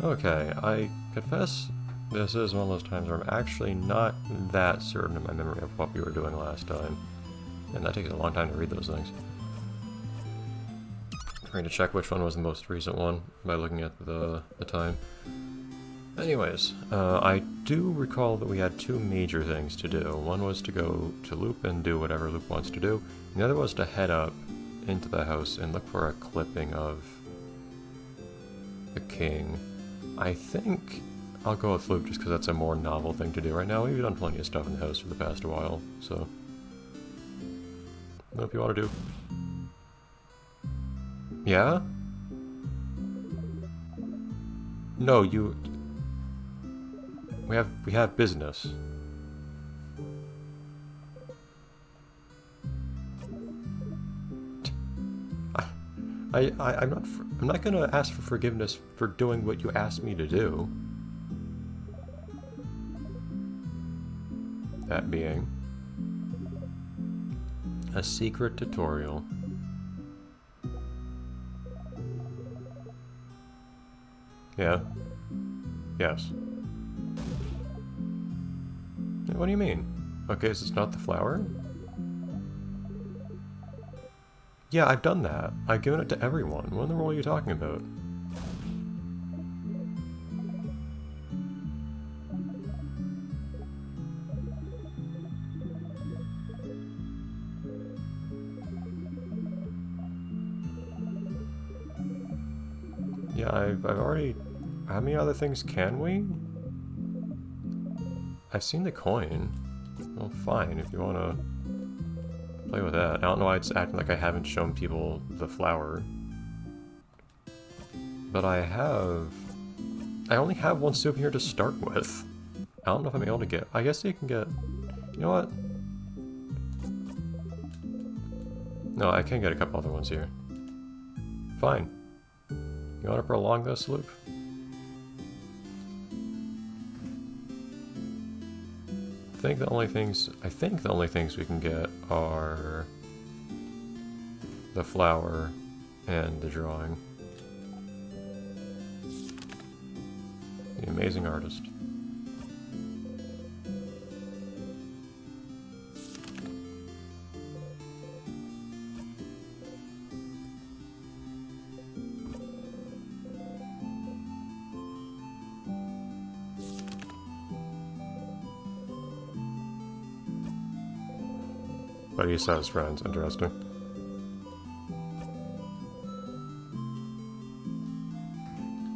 Okay, I confess this is one of those times where I'm actually not that certain in my memory of what we were doing last time. And that takes a long time to read those things. I'm going to check which one was the most recent one by looking at the time. Anyways, I do recall that we had two major things to do. One was to go to Loop and do whatever Loop wants to do. And the other was to head up into the house and look for a clipping of the king. I think I'll go with Loop just because that's a more novel thing to do right now. We've done plenty of stuff in the house for the past while, so... What if you want to do? Yeah? No, you... We have business. I'm not gonna ask for forgiveness for doing what you asked me to do. That being a secret tutorial. Yeah. Yes. What do you mean? Okay, so it's not the flower? Yeah, I've done that. I've given it to everyone. What in the world are you talking about? Yeah, I've already... How many other things can we? I've seen the coin. Well, fine, if you want to play with that. I don't know why it's acting like I haven't shown people the flower. But I only have one souvenir to start with. I don't know if I'm able to get... I guess you can get... You know what? No, I can get a couple other ones here. Fine. You want to prolong this loop? I think the only things we can get are the flower and the drawing. The amazing artist. But he says friends, interesting.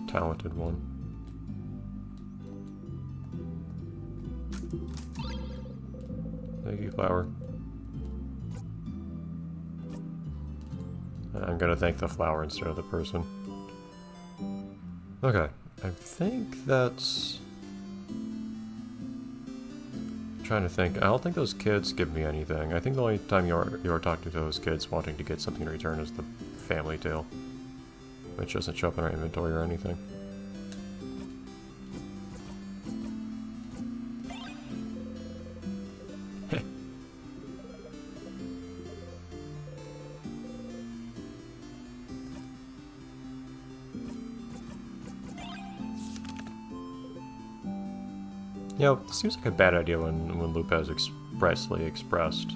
Talented one. Thank you, flower. I'm gonna thank the flower instead of the person. Okay, I think that's... Trying to think. I don't think those kids give me anything. I think the only time you're talking to those kids wanting to get something in return is the family tale, which doesn't show up in our inventory or anything. You know, it seems like a bad idea when Lupe has expressly expressed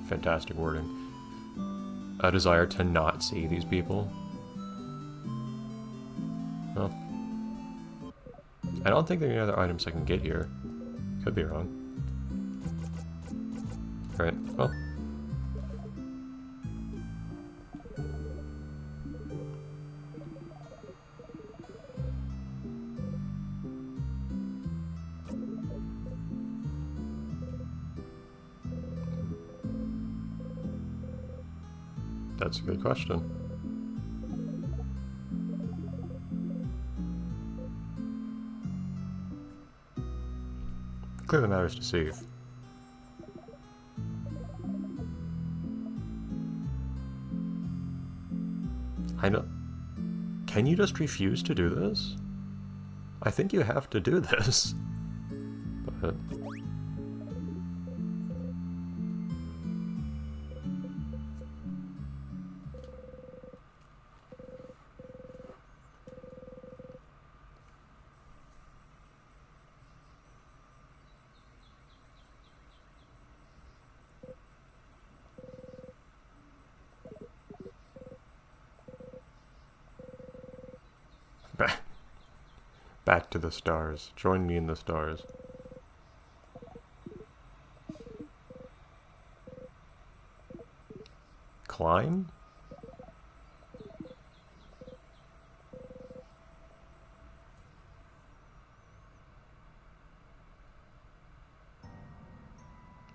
fantastic wording. A desire to not see these people. Well, I don't think there are any other items I can get here. Could be wrong. Alright, well. That's a good question. Clearly matters to Steve. I know. Can you just refuse to do this? I think you have to do this. But... Back to the stars. Join me in the stars. Climb?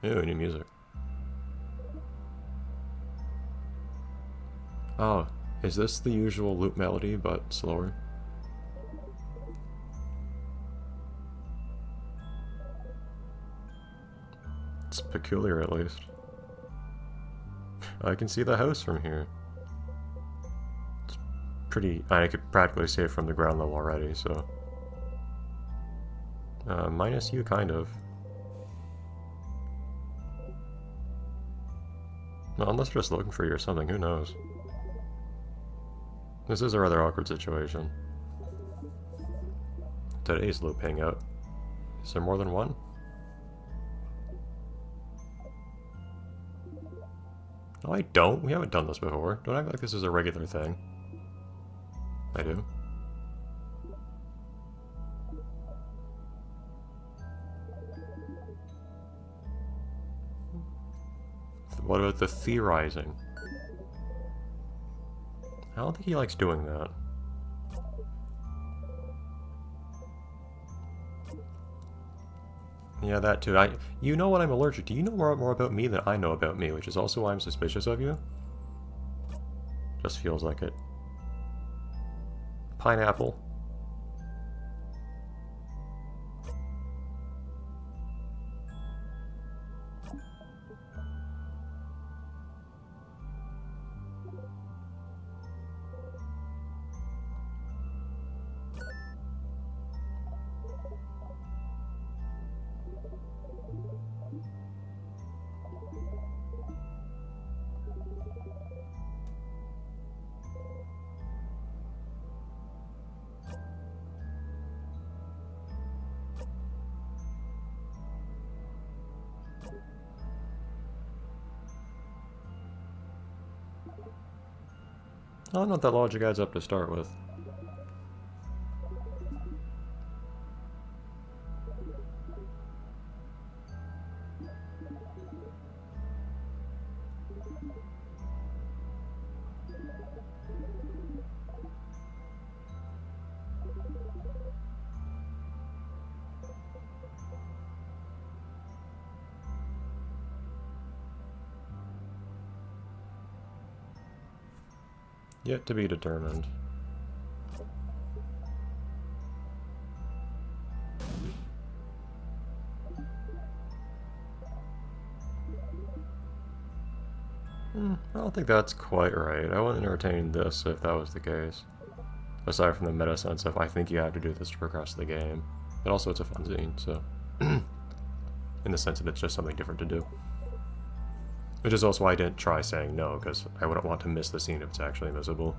Ew, new music. Oh, is this the usual loop melody, but slower? It's peculiar, at least. I can see the house from here. It's pretty... I could practically see it from the ground level already, so... minus you, kind of. No, unless they're just looking for you or something, who knows? This is a rather awkward situation. Today's loop hangout. Is there more than one? No, I don't. We haven't done this before. Don't act like this is a regular thing. I do. What about the theorizing? I don't think he likes doing that. Yeah, that too. You know what I'm allergic to. You know more about me than I know about me, which is also why I'm suspicious of you. Just feels like it. Pineapple. I don't know what that logic adds up to start with. Yet to be determined. I don't think that's quite right. I wouldn't entertain this if that was the case. Aside from the meta sense of I think you have to do this to progress the game. But also it's a fun zine, so... in the sense that it's just something different to do. Which is also why I didn't try saying no, because I wouldn't want to miss the scene if it's actually missable.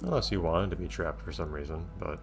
Unless you wanted to be trapped for some reason, but...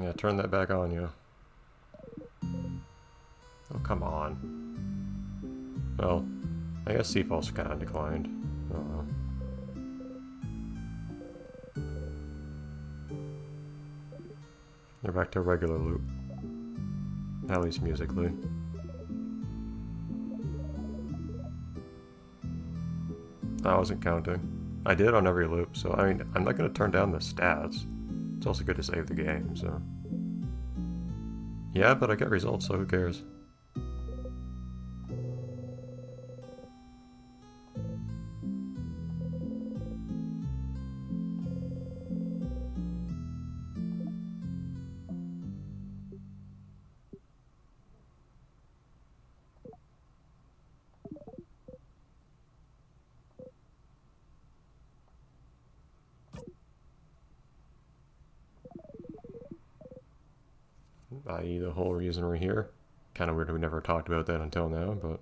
yeah, turn that back on you. Oh, come on. Well, I guess Seafall's kind of declined. Oh well. They're back to a regular loop. At least musically. I wasn't counting. I did on every loop, so I mean, I'm not going to turn down the stats. It's also good to save the game, so... Yeah, but I get results, so who cares? I.e. the whole reason we're here. Kind of weird we never talked about that until now, but...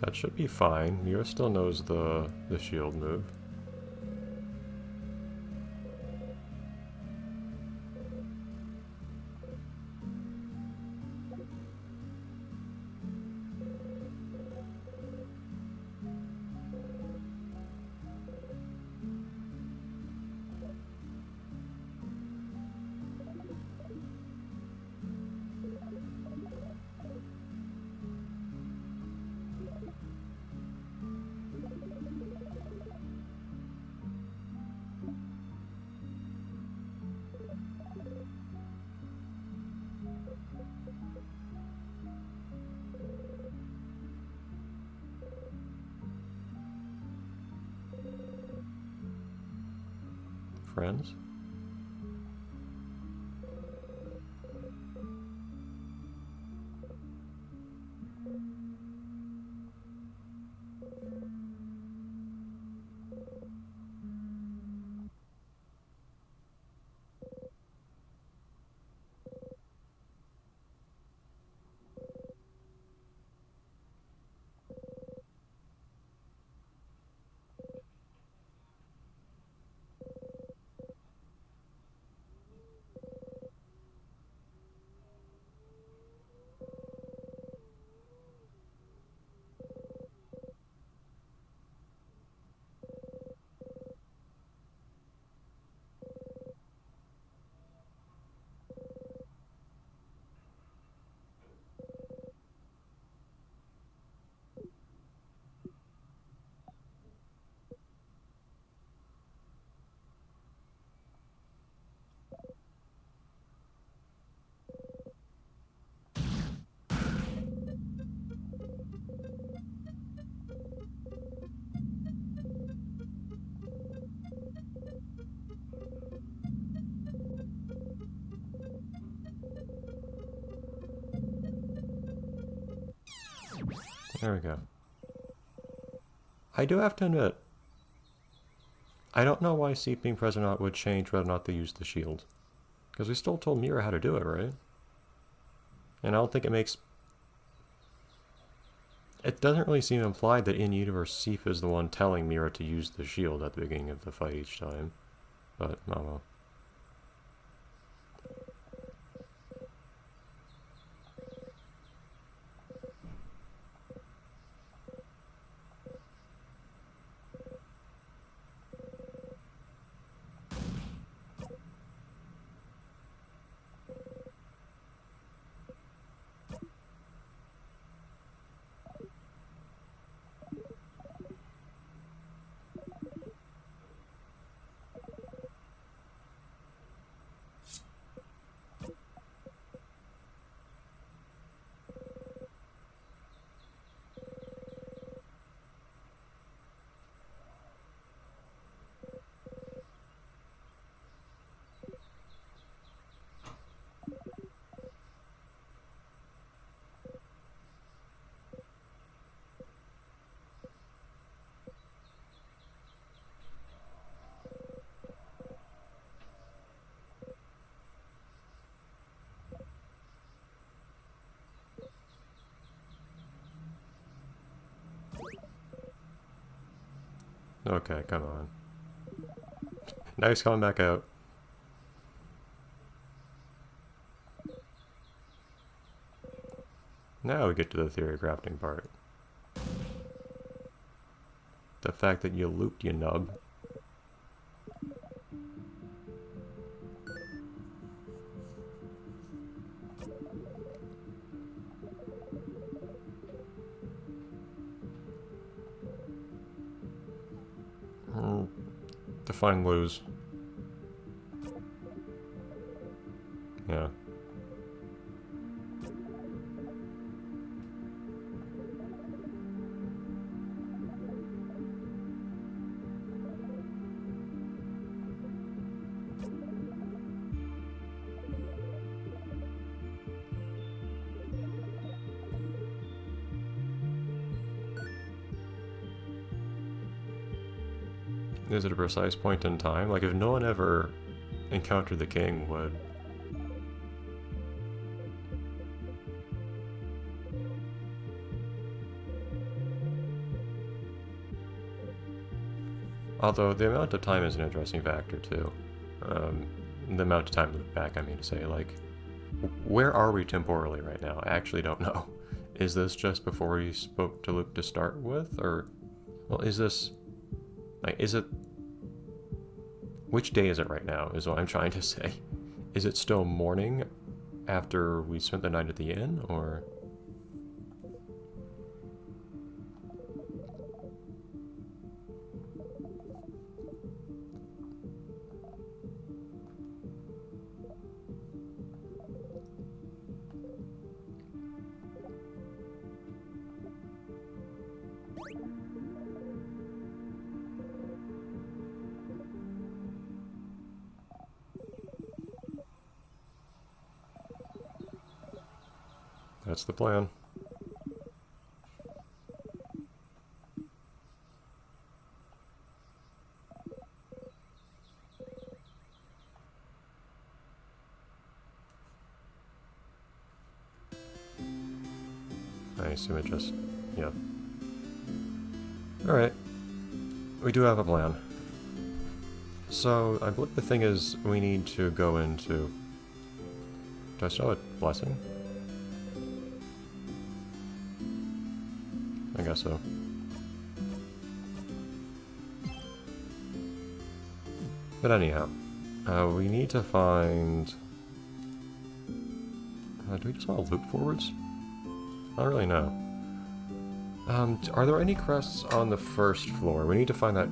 That should be fine. Mira still knows the shield move. Friends? There we go. I do have to admit, I don't know why Seep being present or not would change whether or not they use the shield. Because we still told Mira how to do it, right? And I don't think it makes... It doesn't really seem implied that in-universe Seep is the one telling Mira to use the shield at the beginning of the fight each time. But, oh well. Okay, come on. Now he's coming back out. Now we get to the theory crafting part. The fact that you looped, you nub. Define lose. Yeah. Is it a precise point in time? Like, if no one ever encountered the king, would... Although, the amount of time is an interesting factor, too. The amount of time to look back, I mean to say, like... Where are we temporally right now? I actually don't know. Is this just before he spoke to Luke to start with, or... Well, is this... Like, is it... Which day is it right now, is what I'm trying to say. Is it still morning after we spent the night at the inn, or... That's the plan. I assume it just... yeah. Alright. We do have a plan. So, I believe the thing is, we need to go into... Do I still have a blessing? I guess so. But anyhow, we need to find... do we just want to loop forwards? I don't really know. Are there any crests on the first floor? We need to find that...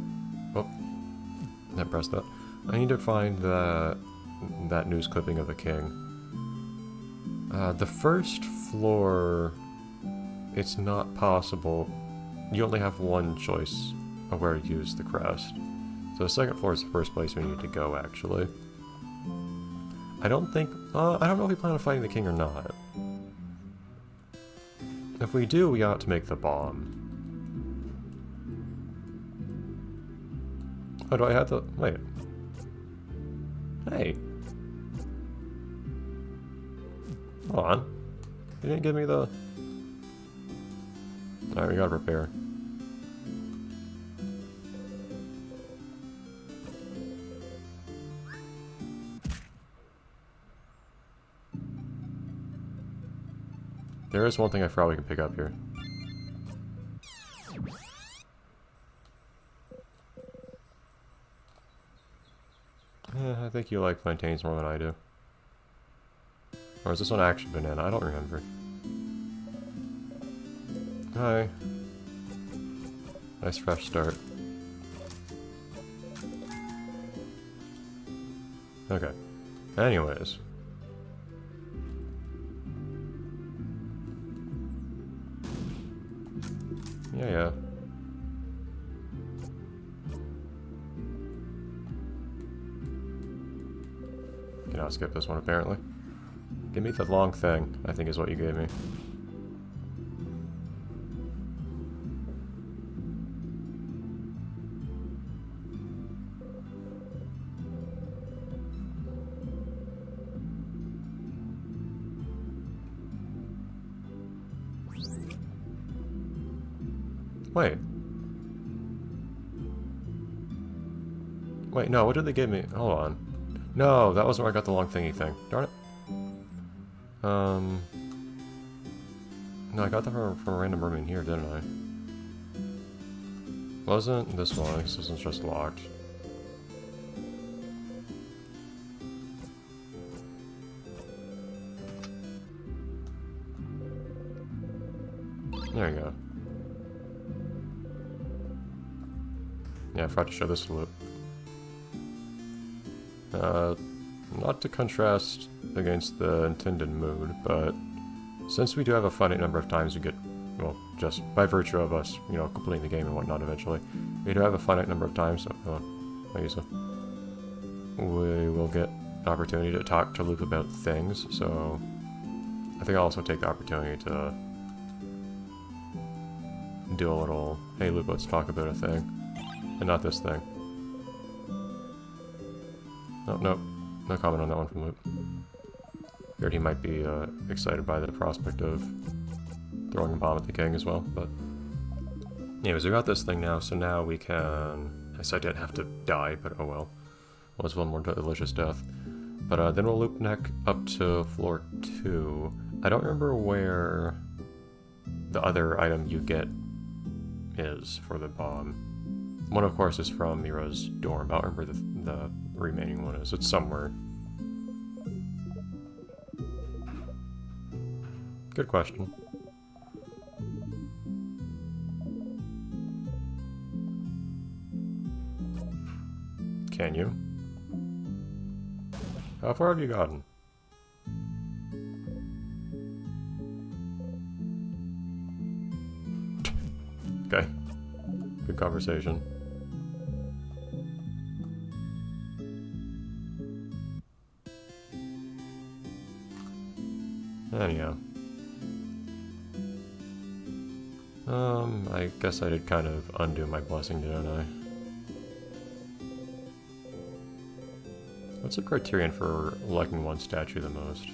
Oh, I pressed that. I need to find that news clipping of the king. The first floor... It's not possible. You only have one choice of where to use the crest. So the second floor is the first place we need to go, actually. I don't think... I don't know if we plan on fighting the king or not. If we do, we ought to make the bomb. Oh, do I have to... Wait. Hey. Hold on. You didn't give me the... Alright, we gotta prepare. There is one thing I probably can pick up here. I think you like plantains more than I do. Or is this one actually banana? I don't remember. Hi. Nice fresh start. Okay. Anyways. Yeah. Cannot skip this one, apparently. Give me the long thing, I think is what you gave me. Wait. Wait, no, what did they give me? Hold on. No, that wasn't where I got the long thingy thing. Darn it. No, I got that from a random room in here, didn't I? Wasn't this one, because this one's just locked. There you go. Yeah, I forgot to show this loop. Not to contrast against the intended mood, but since we do have a finite number of times we get, well, just by virtue of us, you know, completing the game and whatnot eventually, we do have a finite number of times, so, we will get an opportunity to talk to Luke about things, so I think I'll also take the opportunity to do a little, hey Luke, let's talk about a thing, and not this thing. Nope, no comment on that one from Luke. Figured he might be excited by the prospect of throwing a bomb at the king as well, but... Anyways, we got this thing now, so now we can... I said I'd have to die, but oh well. Was one more delicious death. But then we'll loop neck up to floor 2. I don't remember where the other item you get is for the bomb. One, of course, is from Mira's dorm. I don't remember the remaining one is. It's somewhere. Good question. Can you? How far have you gotten? Okay. Good conversation. Anyhow. I guess I did kind of undo my blessing, didn't I? What's the criterion for liking one statue the most?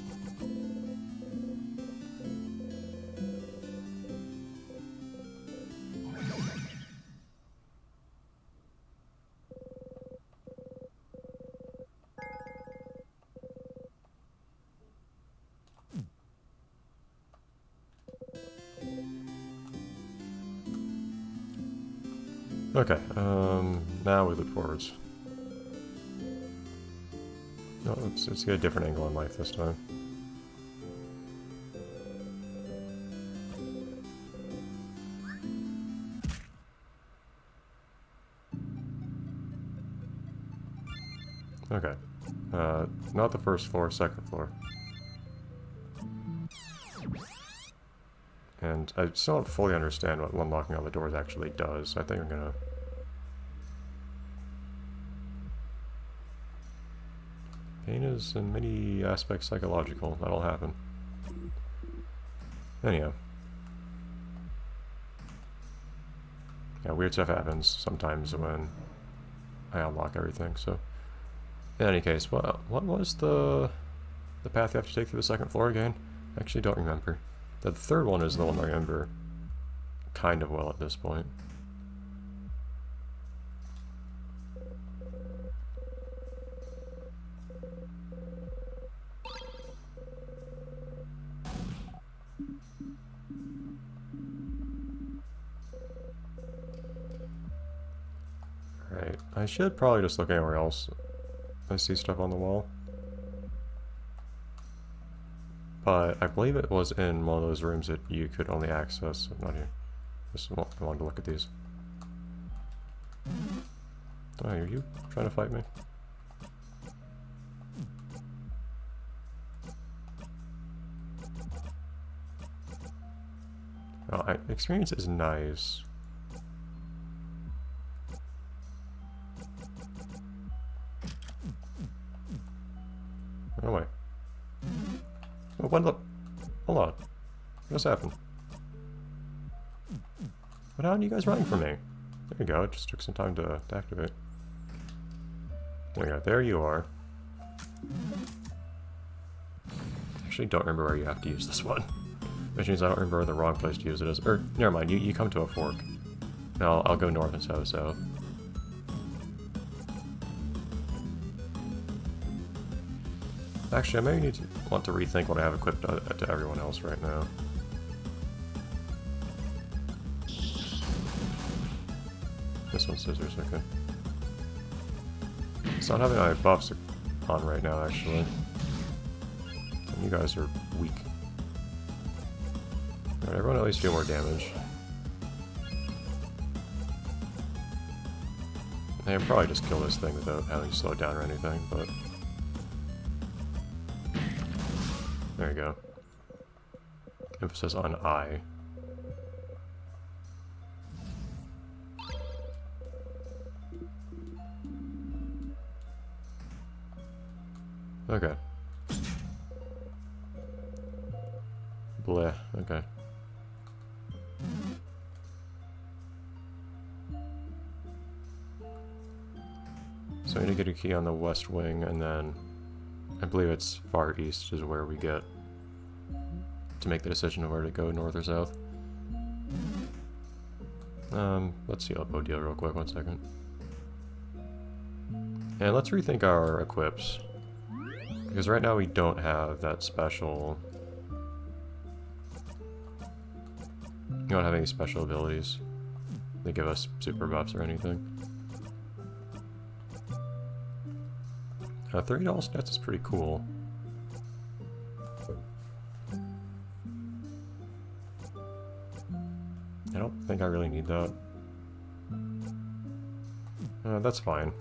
Okay, now we look forwards. No, let's get a different angle on life this time. Okay, not the first floor, second floor. And I still don't fully understand what unlocking all the doors actually does. I think I'm gonna... Pain is in many aspects psychological. That'll happen. Anyhow. Yeah, weird stuff happens sometimes when I unlock everything, so... In any case, what was the path you have to take through the second floor again? I actually don't remember. The third one is the one I remember kind of well at this point. Right, I should probably just look anywhere else. I see stuff on the wall. But I believe it was in one of those rooms that you could only access. Not here. Just wanted to look at these. Oh, are you trying to fight me? Oh, experience is nice. No way. Oh, what the? Hold on. What's happened? What happened? You guys running from me? There you go. It just took some time to activate. There you go. There you are. Actually, don't remember where you have to use this one. Which means I don't remember where the wrong place to use it is. Or, never mind. You come to a fork. Now I'll go north instead of south. Actually, I may need to want to rethink what I have equipped to everyone else right now. This one's scissors, okay. It's not having my buffs on right now, actually. And you guys are weak. Alright, everyone at least do more damage. I can probably just kill this thing without having to slow it down or anything, but... There you go. Emphasis on I. Okay. Bleh, okay. So I need to get a key on the west wing, and then I believe it's far east is where we get to make the decision of where to go, north or south. Let's see Elbow deal real quick, 1 second. And let's rethink our equips. Because right now we don't have that special... We don't have any special abilities that give us super buffs or anything. 30 all stats is pretty cool. I don't think I really need that. That's fine.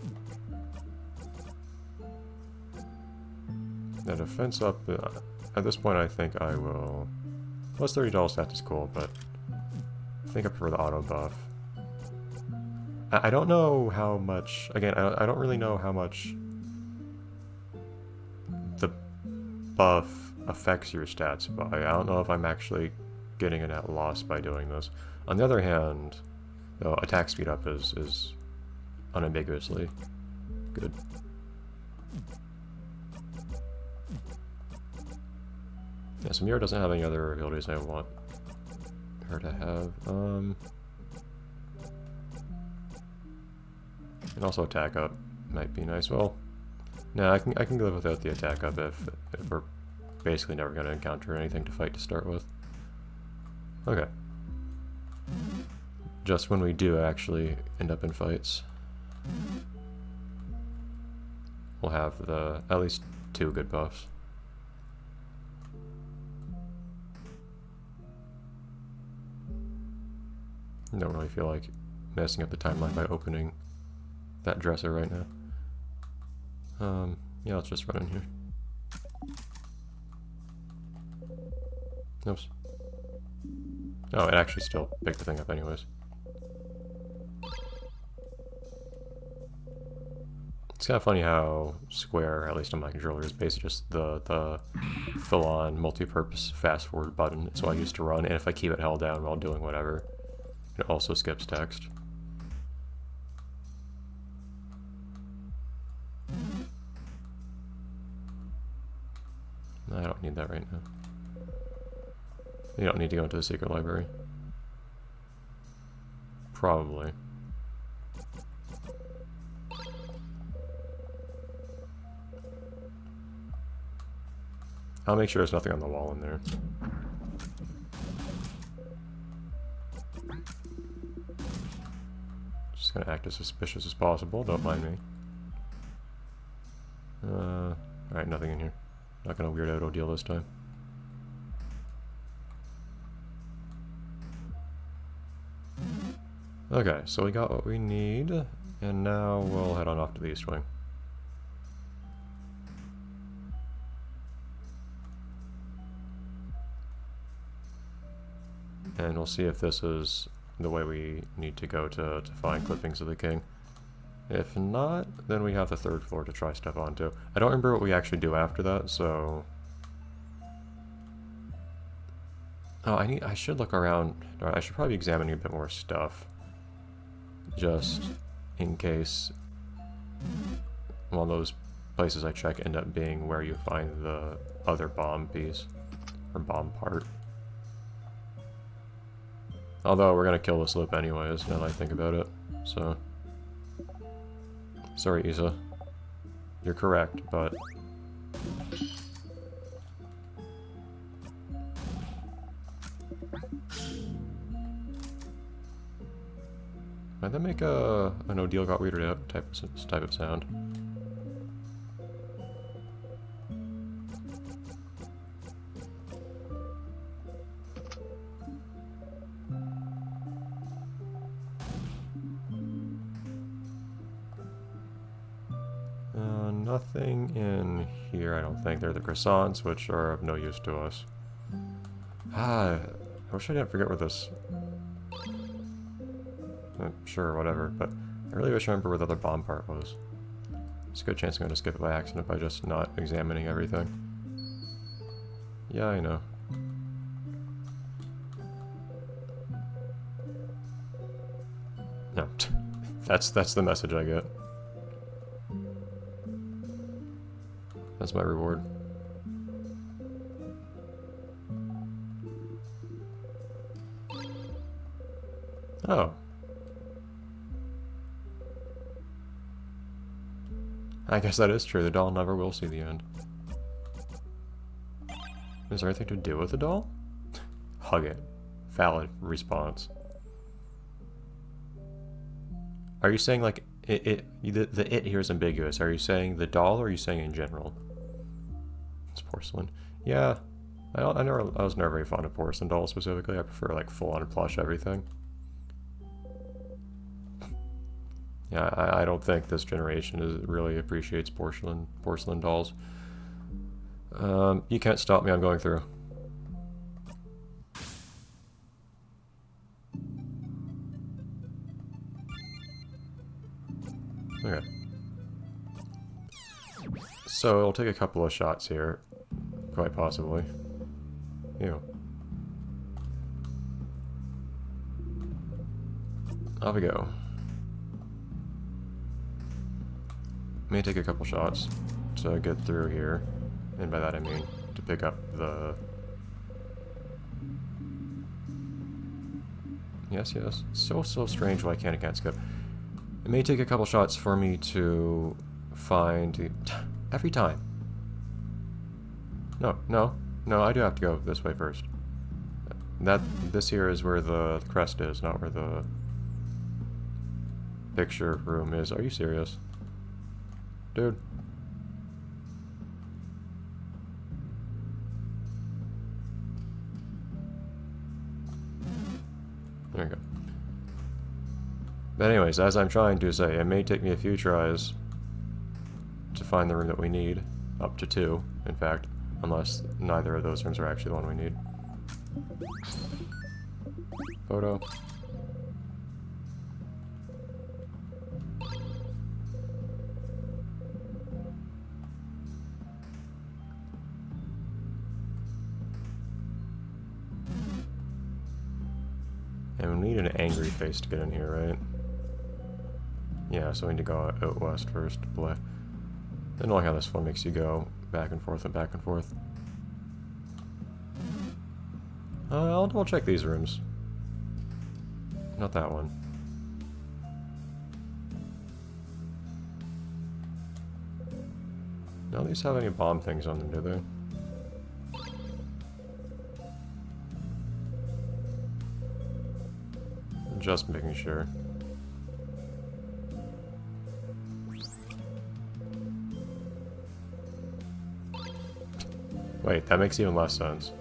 The defense up, at this point I think I will... Plus 30 stats is cool, but I think I prefer the auto buff. I don't know how much, again, I don't really know how much the buff affects your stats by. I don't know if I'm actually getting a net loss by doing this. On the other hand, though, attack speed up is unambiguously good. Yeah, so Mira doesn't have any other abilities I want her to have. And also attack up might be nice. Well, no, I can live without the attack up if we're basically never going to encounter anything to fight to start with. Okay. Just when we do actually end up in fights, we'll have at least 2 good buffs. I don't really feel like messing up the timeline by opening that dresser right now. Yeah, let's just run in here. Oops. Oh, it actually still picked the thing up anyways. It's kind of funny how Square, at least on my controller, is basically just the full-on multi-purpose fast-forward button. It's what I used to run, and if I keep it held down while doing whatever, it also skips text. I don't need that right now. You don't need to go into the secret library. Probably. I'll make sure there's nothing on the wall in there. Just gonna act as suspicious as possible, don't mind me. Alright, nothing in here. Not gonna weird out Odile this time. Okay, so we got what we need, and now we'll head on off to the east wing. And we'll see if this is the way we need to go to find clippings of the king. If not, then we have the 3rd floor to try stuff onto. I don't remember what we actually do after that, so... Oh, I should look around. I should probably be examining a bit more stuff. Just in case one of those places I check end up being where you find the other bomb piece, or bomb part. Although we're gonna kill this loop anyways, now that I think about it, so... Sorry, Isa. You're correct, but... Might that make a no deal got weirder type of sound? Nothing in here, I don't think. They're the croissants, which are of no use to us. I wish I didn't forget where this... sure, whatever, but I really wish I remember where the other bomb part was. There's a good chance I'm going to skip it by accident by just not examining everything. Yeah, I know. No, that's the message I get. That's my reward. Oh. I guess that is true. The doll never will see the end. Is there anything to do with the doll? Hug it. Valid response. Are you saying like the it here is ambiguous? Are you saying the doll or are you saying in general? It's porcelain. Yeah. I was never very fond of porcelain dolls specifically. I prefer like full-on plush everything. Yeah, I don't think this generation really appreciates porcelain dolls. You can't stop me, I'm going through. Okay. So it'll take a couple of shots here. Quite possibly. Ew. Off we go. May take a couple shots to get through here. And by that I mean to pick up the... Yes, yes. So strange why I can't skip. It may take a couple shots for me to find... Every time. No, I do have to go this way first. This here is where the crest is, not where the picture room is. Are you serious? Dude. There you go. But anyways, as I'm trying to say, it may take me a few tries to find the room that we need. Up to 2, in fact. Unless neither of those rooms are actually the one we need. Photo. And we need an angry face to get in here, right? Yeah, so we need to go out west first to play. I don't know how this one makes you go back and forth and back and forth. I'll double check these rooms. Not that one. None of these have any bomb things on them, do they? Just making sure. Wait, that makes even less sense.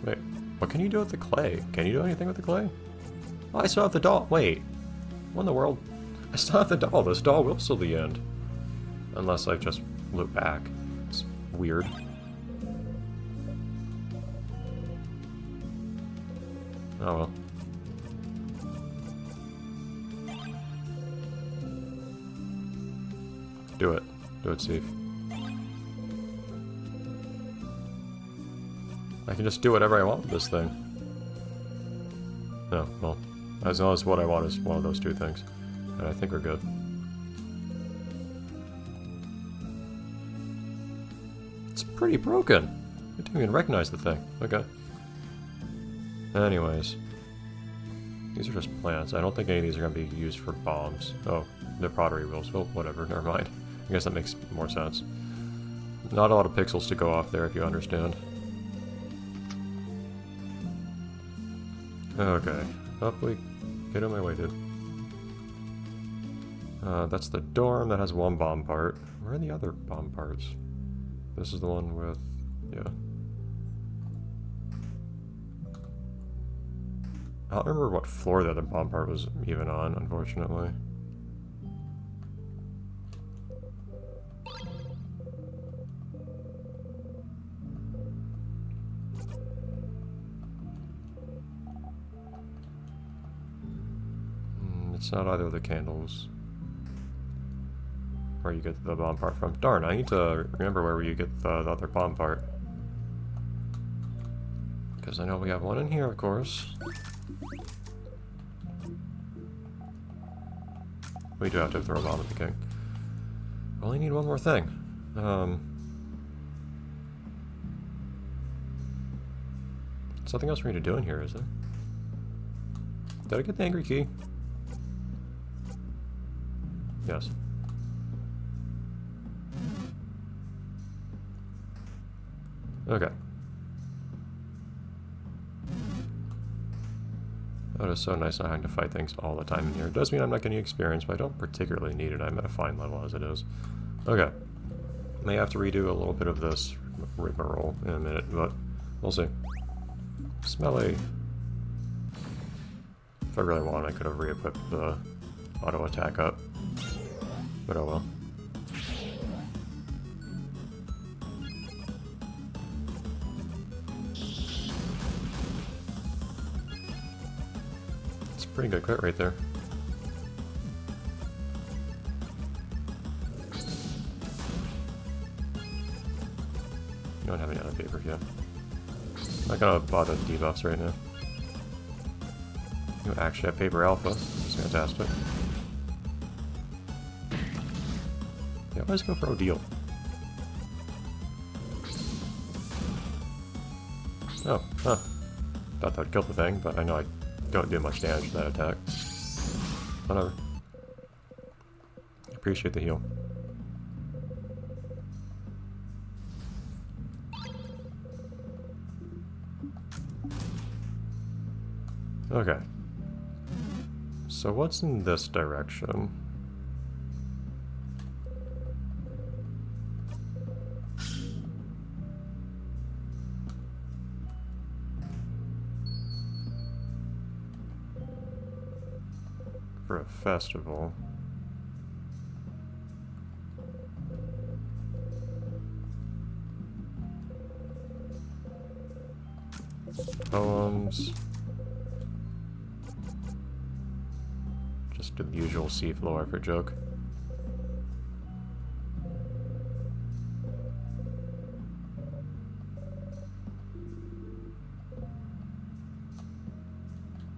Wait, what can you do with the clay? Can you do anything with the clay? Oh, I still have the doll. Wait, what in the world? I still have the doll. This doll will still the end. Unless I just loop back. It's weird. Oh well. Do it. Do it, Steve. I can just do whatever I want with this thing. No, well, as long as what I want is one of those 2 things. And I think we're good. It's pretty broken. I didn't even recognize the thing. Okay. Anyways. These are just plants. I don't think any of these are going to be used for bombs. Oh, they're pottery wheels. Well, whatever. Never mind. I guess that makes more sense. Not a lot of pixels to go off there, if you understand. Okay. Up we... Get on my way, dude. That's the dorm that has one bomb part. Where are the other bomb parts? This is the one with... yeah. I don't remember what floor the other bomb part was even on, unfortunately. It's not either of the candles. Where you get the bomb part from. Darn, I need to remember where you get the other bomb part. Because I know we have one in here, of course. We do have to throw a bomb at the king. Only need one more thing. Something else for me to do in here, is there? Did I get the angry key? Yes. Okay. That is so nice not having to fight things all the time in here. It does mean I'm not getting experience, but I don't particularly need it. I'm at a fine level as it is. Okay. May have to redo a little bit of this rigmarole in a minute, but we'll see. Smelly. If I really wanted, I could have re-equipped the auto attack up. But oh well. It's a pretty good crit right there. You don't have any other papers yet. I'm not gonna bother the debuffs right now. You actually have paper alpha. That's fantastic. Yeah, let's go for Odile. Oh, huh. Thought that would kill the thing, but I know I don't do much damage to that attack. Whatever. Appreciate the heal. Okay. So what's in this direction? For a festival. Poems. Just the usual seafloor for joke.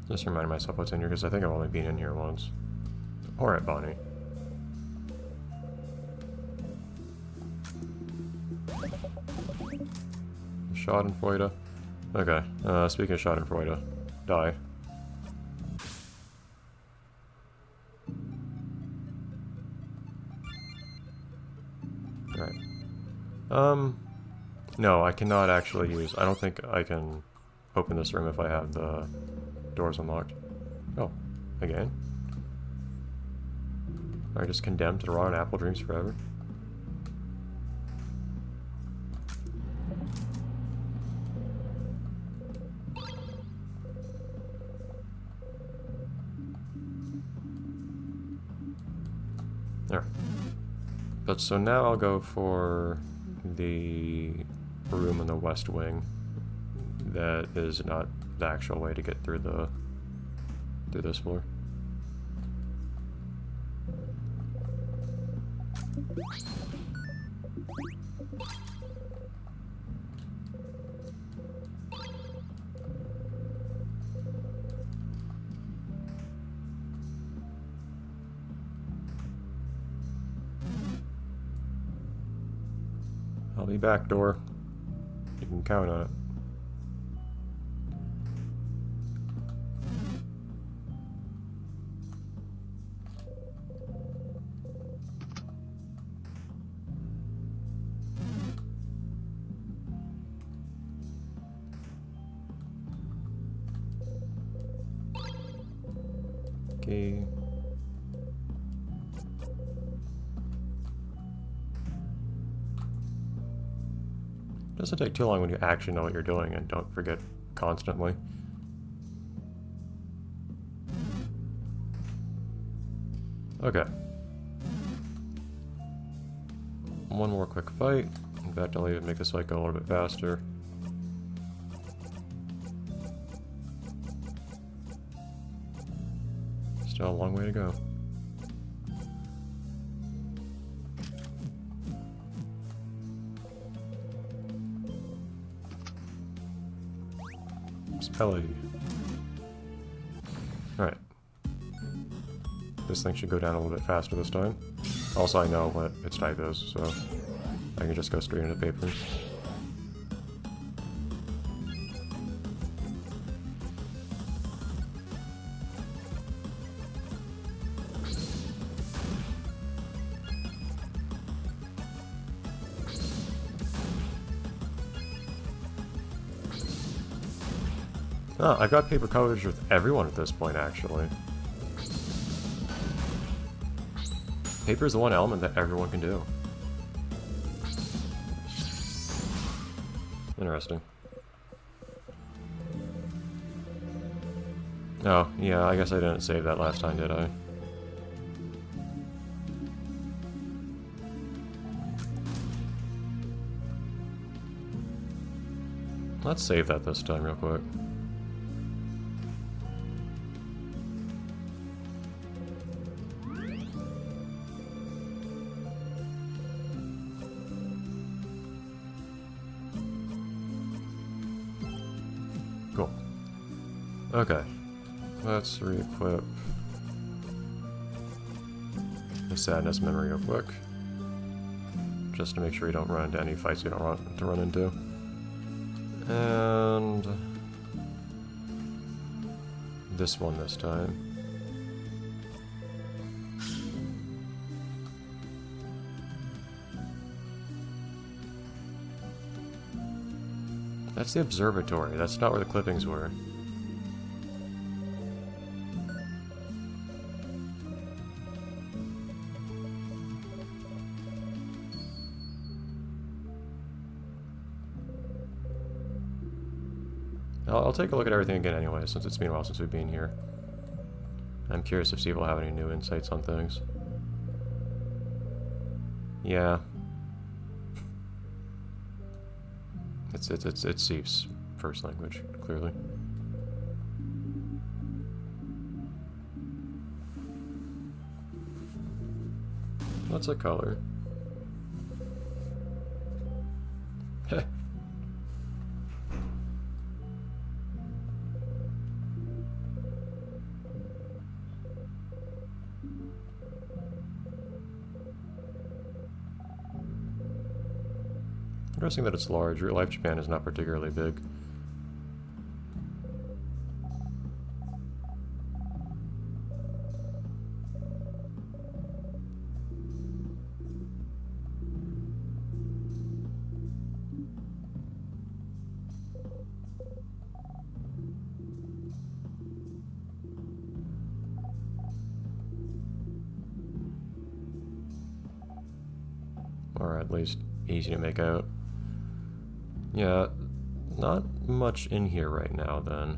Just remind myself what's in here, because I think I've only been in here once. Alright, Bonnie. Schadenfreude. Okay, speaking of Schadenfreude, die. Alright. No, I cannot actually use... I don't think I can open this room if I have the doors unlocked. Oh, again? Am I just condemned to rotten apple dreams forever? There. But so now I'll go for the room in the west wing. That is not the actual way to get through this floor. I'll be back, door. You can count on it. Key. Doesn't take too long when you actually know what you're doing and don't forget constantly. Okay. One more quick fight. In fact, I'll even make this fight go a little bit faster. Still a long way to go. Spelly. Alright. This thing should go down a little bit faster this time. Also, I know what its type is, so I can just go straight into papers. Oh, I've got paper coverage with everyone at this point, actually. Paper is the one element that everyone can do. Interesting. Oh, yeah, I guess I didn't save that last time, did I? Let's save that this time real quick. Cool. Okay. Let's re-equip the sadness memory real quick. Just to make sure you don't run into any fights you don't want to run into. And this one this time. That's the observatory. That's not where the clippings were. I'll take a look at everything again anyway, since it's been a while since we've been here. I'm curious if Steve will have any new insights on things. Yeah. It's Steve's first language, clearly. What's a color? Heh. Interesting that it's large. Real life Japan is not particularly big. Or at least easy to make out. Yeah, not much in here right now, then.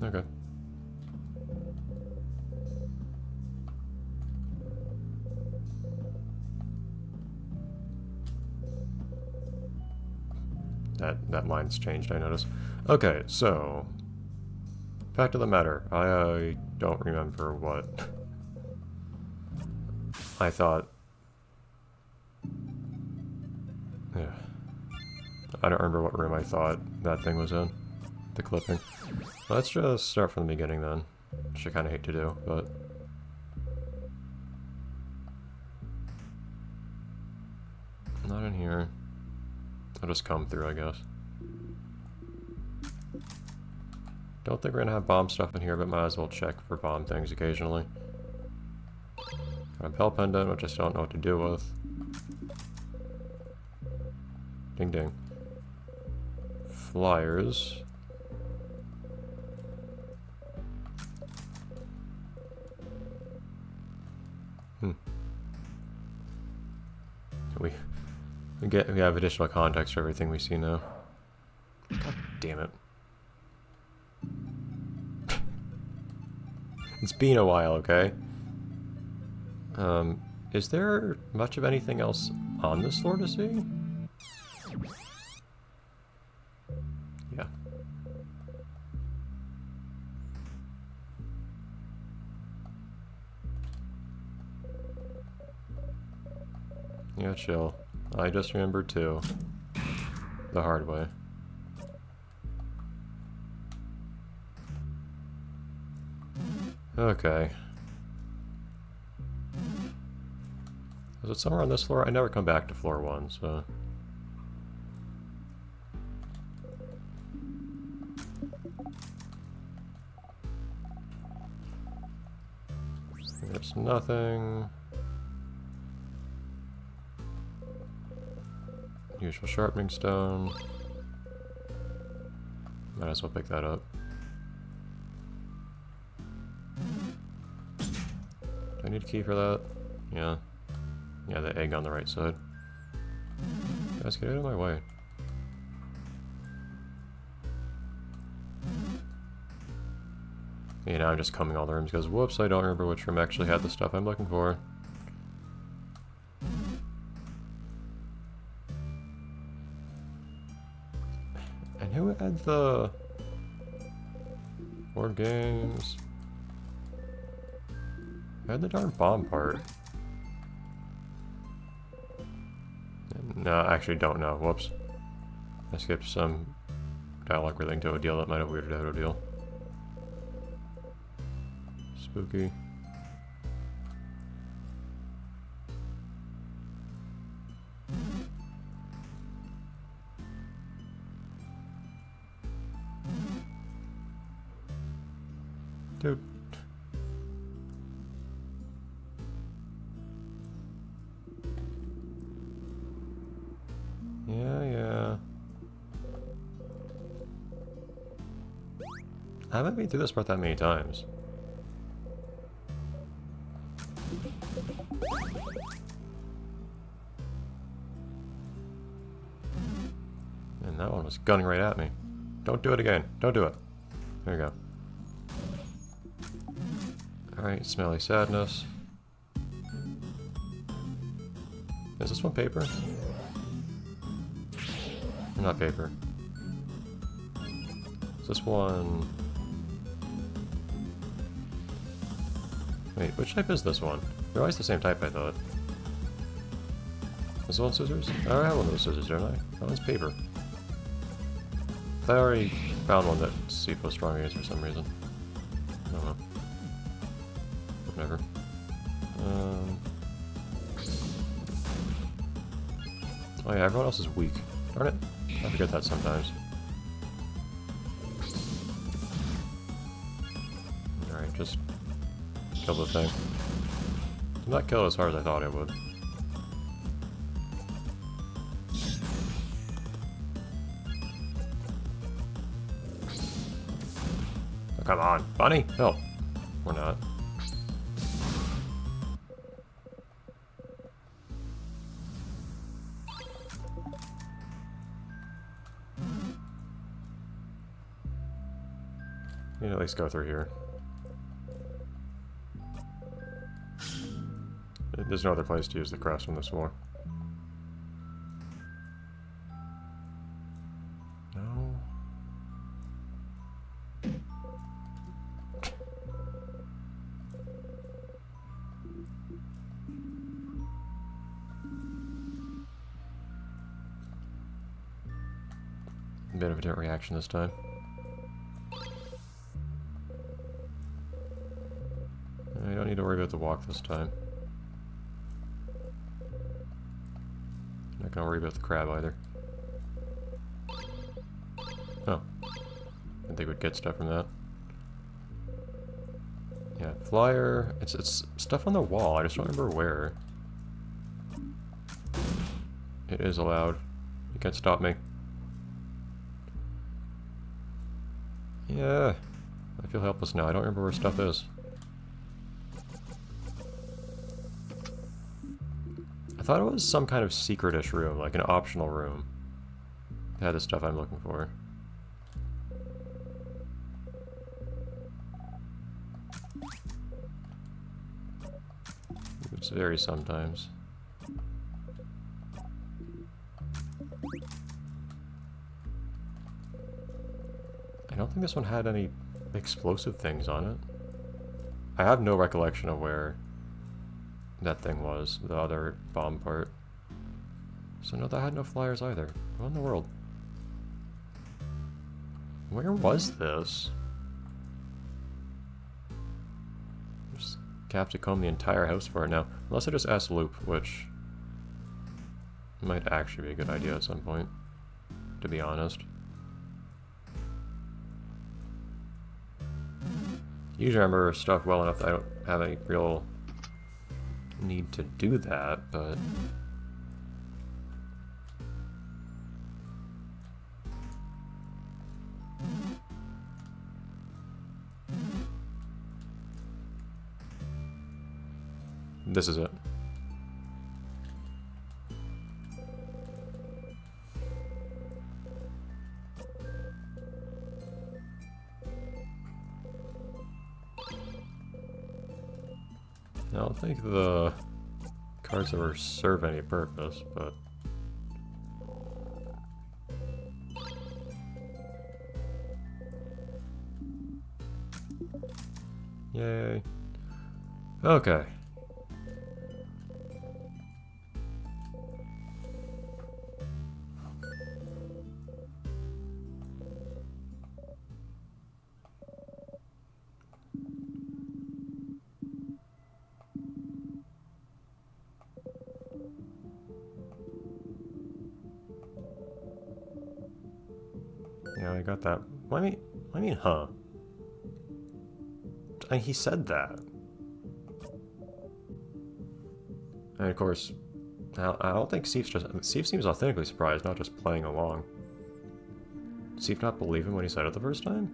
Okay. That line's changed, I noticed. Okay, so fact of the matter, I don't remember what I thought. Yeah. I don't remember what room I thought that thing was in. The clipping. Let's just start from the beginning then. Which I kind of hate to do, but... Not in here. I'll just come through, I guess. Don't think we're gonna have bomb stuff in here, but might as well check for bomb things occasionally. Got a bell pendant, which I still don't know what to do with. Ding ding. Flyers. We have additional context for everything we see now. God damn it. It's been a while, okay? Is there much of anything else on this floor to see? Yeah. Yeah, chill. I just remembered too. The hard way. Okay. Is it somewhere on this floor? I never come back to floor 1, so... There's nothing. Usual sharpening stone. Might as well pick that up. Do I need a key for that? Yeah. Yeah, the egg on the right side. Guys, get out of my way. Yeah, now I'm just combing all the rooms because, whoops, I don't remember which room actually had the stuff I'm looking for. And who had the board games? I had the darn bomb part. No, I actually don't know. Whoops. I skipped some dialogue relating to Odile that might have weirded out Odile. Spooky. Dude. Yeah. I haven't been through this part that many times. And that one was gunning right at me. Don't do it again. Don't do it. There you go. Alright, smelly sadness. Is this one paper? Or not paper. Is this one... Wait, which type is this one? They're always the same type, I thought. Is this one scissors? Oh, I have one of those scissors, don't I? That one's paper. I already found one that Sifo strong is for some reason. I don't know. Whatever. Oh yeah, everyone else is weak. Darn it. I forget that sometimes. Alright, just kill the thing. Did not kill as hard as I thought it would. Oh, come on, Bunny! No. Or not. You can at least go through here. There's no other place to use the crest on this floor. No. A bit of a different reaction this time. I don't need to worry about the walk this time. Not gonna worry about the crab either. Oh. Didn't think think we'd get stuff from that. Yeah, flyer. It's stuff on the wall. I just don't remember where. It is allowed. You can't stop me. Yeah. I feel helpless now. I don't remember where stuff is. I thought it was some kind of secretish room, like an optional room. That had the stuff I'm looking for. It's varies sometimes. I don't think this one had any explosive things on it. I have no recollection of where that thing was, the other bomb part. So no, that had no flyers either. What in the world? Where was this? Just have to comb the entire house for it now. Unless I just ask Loop, which might actually be a good idea at some point, to be honest. Usually I remember stuff well enough that I don't have any real need to do that, but... This is it. I don't think the cards ever serve any purpose, but... Yay. Okay. Yeah, I got that. What do I mean, huh? He said that. And of course, I don't think Steve seems authentically surprised, not just playing along. Did Steve not believe him when he said it the first time?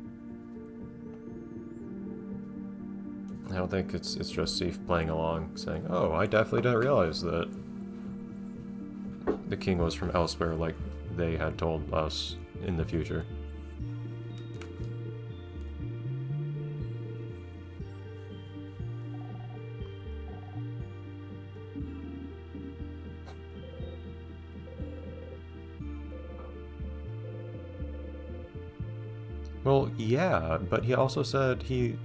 I don't think it's just Steve playing along, saying, "Oh, I definitely didn't realize that the king was from elsewhere, like they had told us in the future." Well, yeah, but he also said he...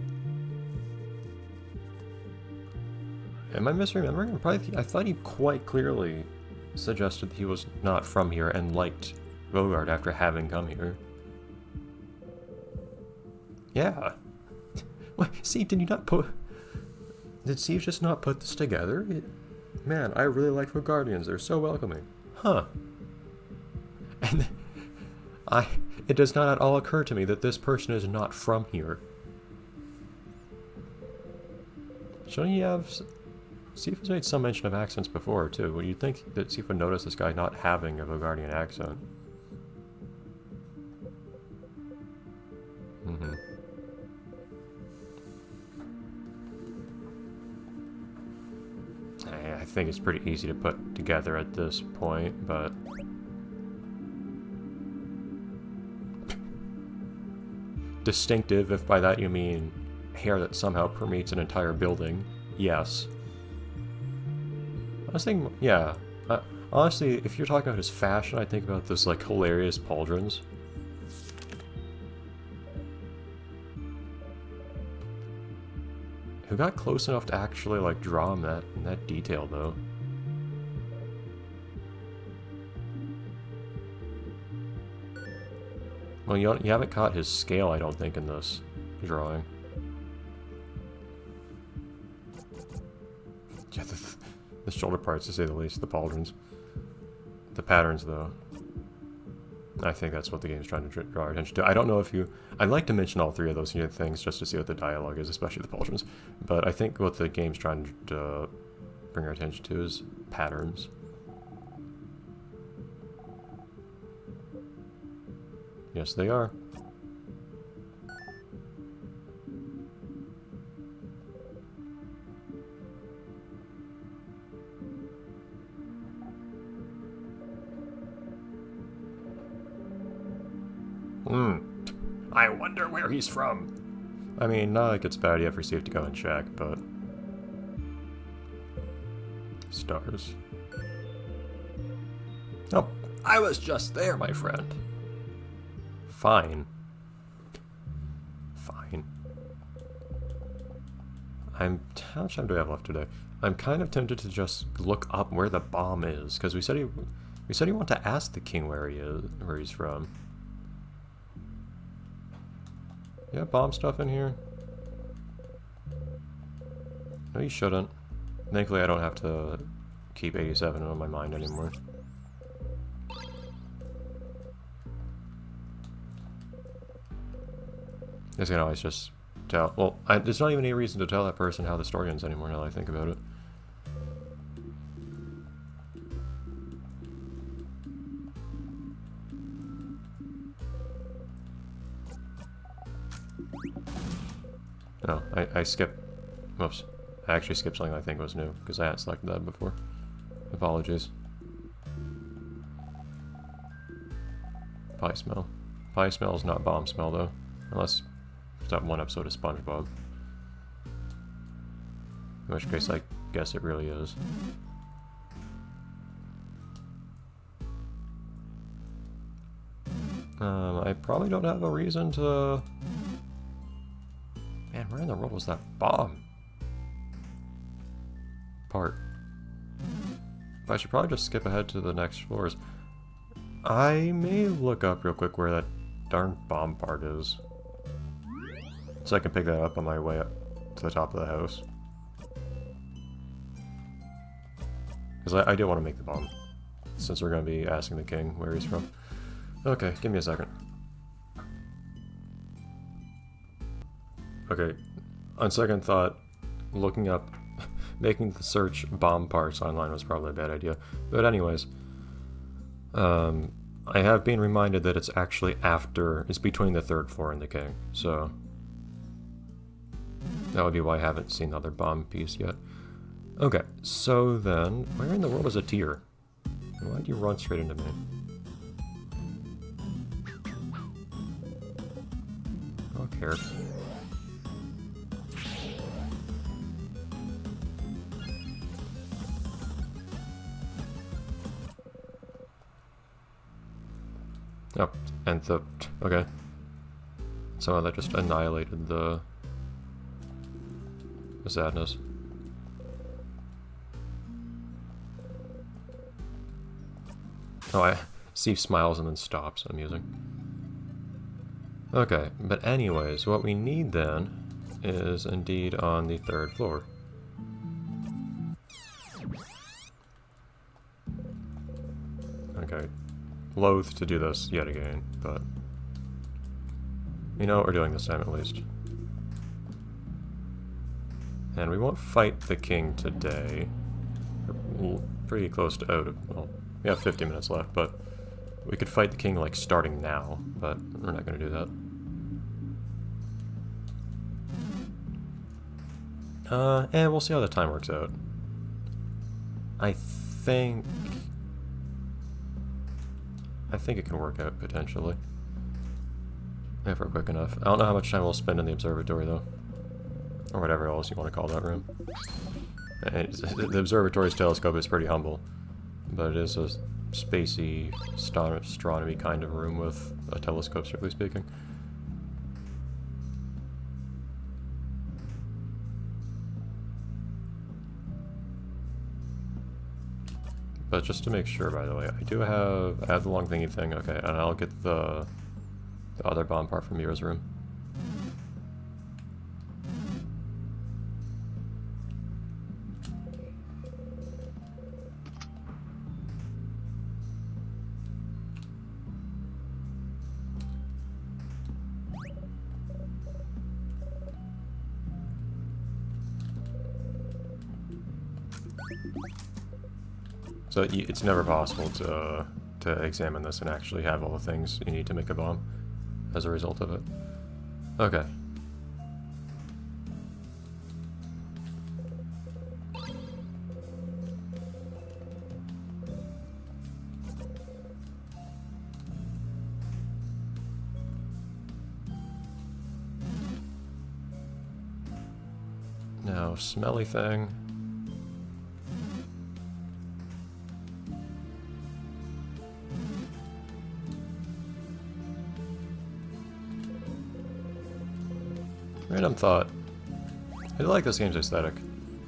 Am I misremembering? I thought he quite clearly suggested he was not from here and liked Bogart after having come here. Yeah. What? See, did you not put... Did Steve just not put this together? Man, I really like Guardians. They're so welcoming. Huh. And it does not at all occur to me that this person is not from here. Shouldn't he have... Steve has made some mention of accents before, too. Would you think that Steve would notice this guy not having a Bogardian accent? Mm-hmm. I think it's pretty easy to put together at this point, but... Distinctive, if by that you mean hair that somehow permeates an entire building, yes. I was thinking, yeah. Honestly, if you're talking about his fashion, I think about those, like, hilarious pauldrons. Who got close enough to actually, like, draw him in that detail, though? Well, you haven't caught his scale, I don't think, in this drawing. Yeah, the shoulder parts, to say the least, the pauldrons. The patterns, though. I think that's what the game's trying to draw our attention to. I don't know if you... I'd like to mention all three of those things just to see what the dialogue is, especially the Pulsions. But I think what the game's trying to bring our attention to is patterns. Yes, they are. I wonder where he's from. I mean, not like it's a bad idea for Steve to go and check, but... Stars. Oh, I was just there, my friend. Fine. Fine. How much time do I have left today? I'm kind of tempted to just look up where the bomb is, because we said he wanted to ask the king where he's from. Yeah, bomb stuff in here? No, you shouldn't. Thankfully, I don't have to keep 87 on my mind anymore. I can always just tell. Well, there's not even any reason to tell that person how the story ends anymore now that I think about it. No, I skipped. Oops. I actually skipped something I think was new, because I hadn't selected that before. Apologies. Pie smell. Pie smell is not bomb smell, though. Unless it's that one episode of SpongeBob. In which case, I guess it really is. I probably don't have a reason to... Man, where in the world was that bomb part? I should probably just skip ahead to the next floors. I may look up real quick where that darn bomb part is, so I can pick that up on my way up to the top of the house. Because I do want to make the bomb, since we're going to be asking the king where he's from. Okay, give me a second. Okay, on second thought, looking up, making the search bomb parts online was probably a bad idea. But anyways, I have been reminded that it's actually it's between the third floor and the king, so that would be why I haven't seen the other bomb piece yet. Okay, so then, where in the world is a tier? Why'd you run straight into me? I don't care. Oh, and okay. Somehow that just annihilated the sadness. Oh, Steve smiles and then stops. Amusing. Okay, but anyways, what we need then is indeed on the third floor. Okay. Loath to do this yet again, but you know what we're doing this time at least. And we won't fight the king today. We're pretty close to out of, well, we have 50 minutes left, but we could fight the king like starting now, but we're not going to do that. And we'll see how the time works out. I think it can work out, potentially. If we're quick enough. I don't know how much time we'll spend in the observatory, though. Or whatever else you want to call that room. The observatory's telescope is pretty humble. But it is a spacey astronomy kind of room with a telescope, strictly speaking. But just to make sure, by the way, I have the long thingy thing, okay, and I'll get the other bomb part from Mira's room. So it's never possible to examine this and actually have all the things you need to make a bomb as a result of it. Okay. Now, smelly thing. Random thought. I like this game's aesthetic.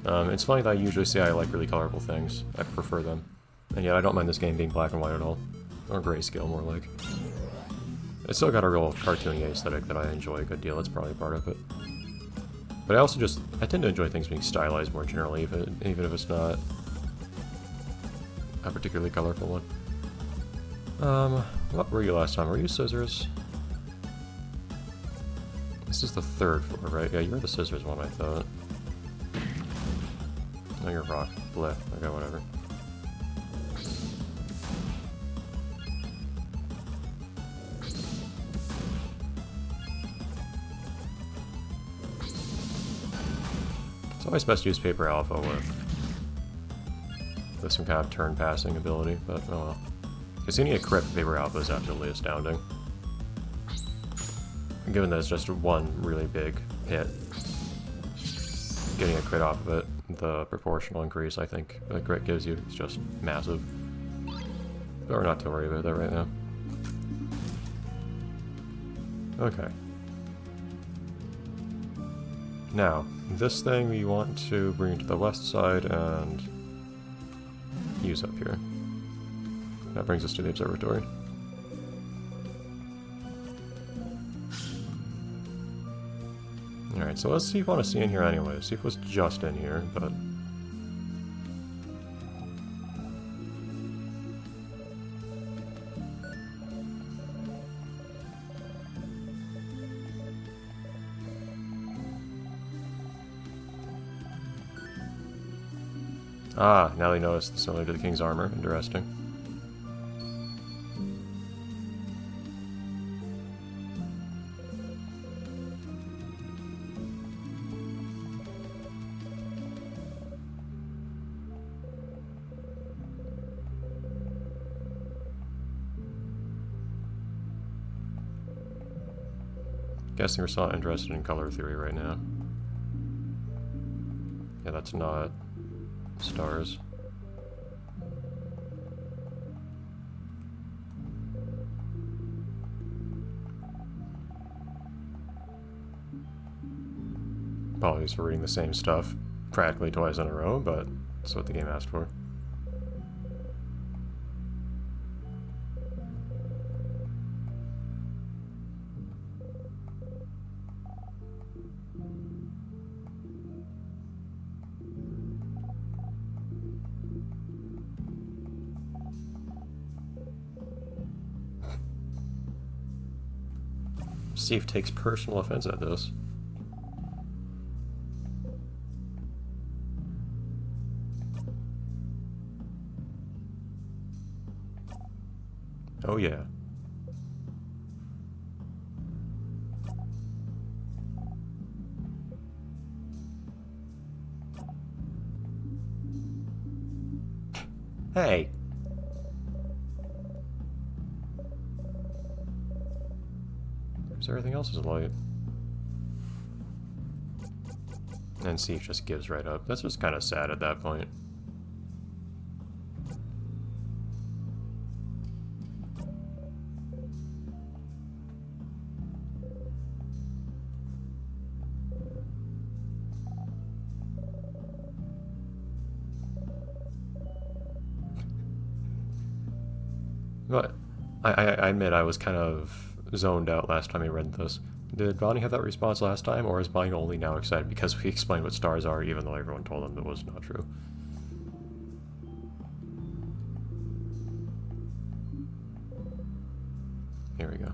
It's funny that I usually say I like really colorful things. I prefer them. And yet I don't mind this game being black and white at all. Or grayscale, more like. It's still got a real cartoony aesthetic that I enjoy a good deal. That's probably part of it. But I also I tend to enjoy things being stylized more generally, even if it's not a particularly colorful one. What were you last time? Were you scissors? This is the third floor, right? Yeah, you're the scissors one, I thought. No, you're rock. Bleh. Okay, whatever. It's always best to use paper alpha with some kind of turn passing ability, but oh well. Because getting a crit with paper alpha is absolutely astounding. And given that it's just one really big hit, getting a crit off of it, the proportional increase I think the crit gives you is just massive. But we're not to worry about that right now. Okay. Now, this thing we want to bring to the west side and use up here. That brings us to the observatory. Alright, so let's see if I want to see in here anyway. See if it was just in here, but... Ah, now they notice the similar to the king's armor. Interesting. Guessing we're not interested in color theory right now. Yeah, that's not stars. Apologies for reading the same stuff practically twice in a row, but that's what the game asked for. Steve takes personal offense at this. Oh yeah. Hey. Because everything else is light. And Steve just gives right up. That's just kind of sad at that point. But I admit I was kind of zoned out last time I read this. Did Bonnie have that response last time, or is Bonnie only now excited because we explained what stars are, even though everyone told them that was not true? Here we go.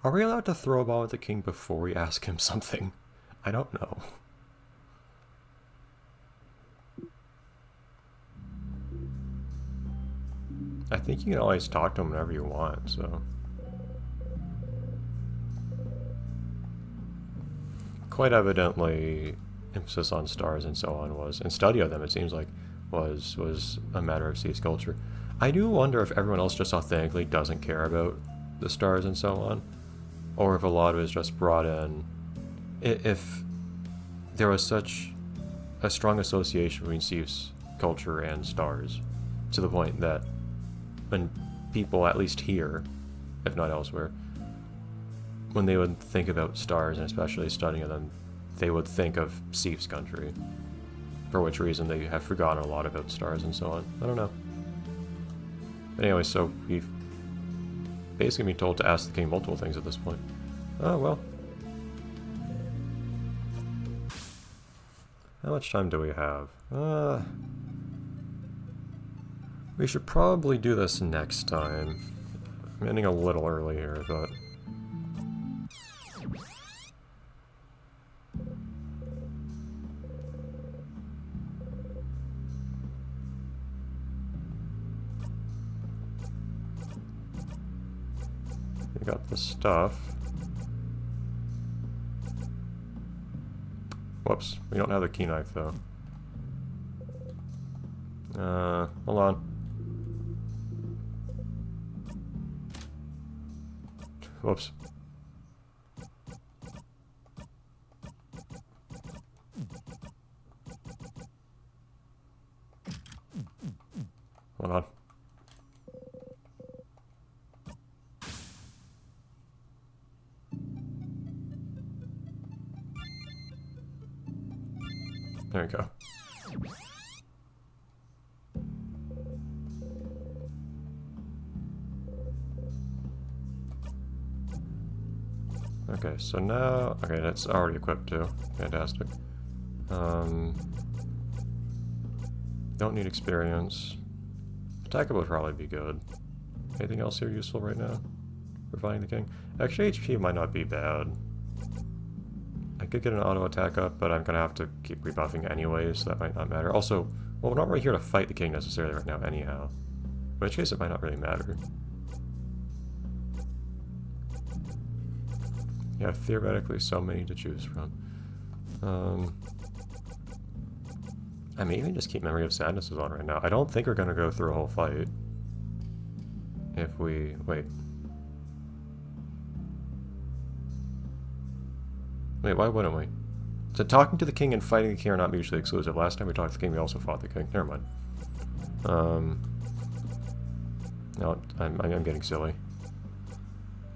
Are we allowed to throw a bomb at the king before we ask him something? I don't know. I think you can always talk to him whenever you want, so... Quite evidently, emphasis on stars and so on was, and study of them, it seems like, was a matter of C's culture. I do wonder if everyone else just authentically doesn't care about the stars and so on, or if a lot of it is just brought in. If there was such a strong association between C's culture and stars, to the point that when people, at least here, if not elsewhere, when they would think about stars, and especially studying them, they would think of Sif's country. For which reason they have forgotten a lot about stars and so on. I don't know. But anyway, so we've basically been told to ask the king multiple things at this point. Oh, well. How much time do we have? We should probably do this next time. I'm ending a little early here, but... We got the stuff. Whoops, we don't have the key knife though. Hold on. Whoops. Hold on. There we go. Okay, so now... Okay, that's already equipped too. Fantastic. Don't need experience. Attacker would probably be good. Anything else here useful right now? For fighting the king? Actually, HP might not be bad. I could get an auto attack up, but I'm gonna have to keep rebuffing anyway, so that might not matter. Also, well, we're not really here to fight the king necessarily right now anyhow. In which case it might not really matter. Yeah, theoretically so many to choose from. I may even just keep Memory of Sadnesses on right now. I don't think we're gonna go through a whole fight. If we... wait. Wait, why wouldn't we? So talking to the king and fighting the king are not mutually exclusive. Last time we talked to the king, we also fought the king. Never mind. No, I'm getting silly.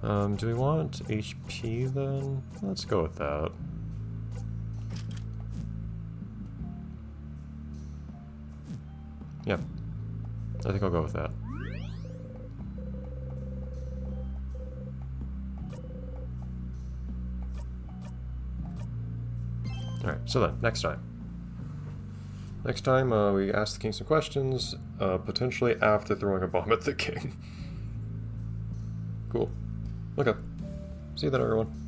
Do we want HP then? Let's go with that. Yep. I think I'll go with that. Alright, so then, next time. Next time, we ask the king some questions, potentially after throwing a bomb at the king. Cool. Okay. See you then, everyone.